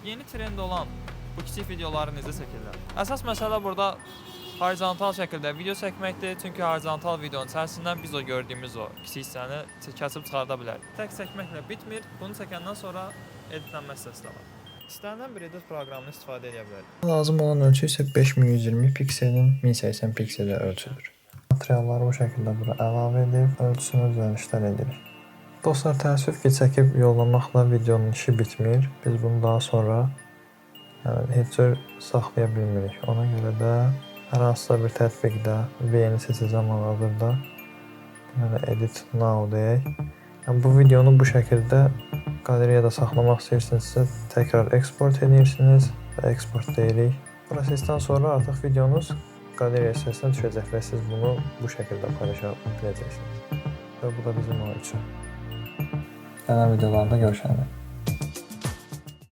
yeni trend olan bu kiçik videoları necə çəkirlər? Əsas məsələ burada horizontal şəkildə video çəkməkdir. Çünki horizontal videonun içərisindən biz o gördüyümüz o kiçik hissəni kəsib çıxarda bilərik. Tək çəkməklə bitmir. Bunu çəkəndən sonra editlənmə hissəsi də var. İstənilən bir edit proqramını istifadə edə bilərik. Lazım olan ölçü isə 5120 pikselin 1080 piksellə ölçülür. Materialları bu şəkildə bura əlavə edib ölçüsünü düzəlişlər edirik. Dostlar, təəssüf ki, çəkib yollamakla videonun işi bitmir. Biz bunu daha sonra heç cür saxlaya bilmirik. Ona görə də hər hansısa bir tətbiqdə VN seçəcəm hal-hazırda. Edit now deyək. Bu videonu bu şəkildə qalereyada saxlamaq istəyirsinizsə təkrar eksport edirsiniz və eksport deyirik. Prosesdən sonra artıq videonuz qalereya hissəsinə düşəcək və siz bunu bu şəkildə paylaşa biləcəksiniz. Və bu da bizim o üçün. Gələn videolarda görüşənə.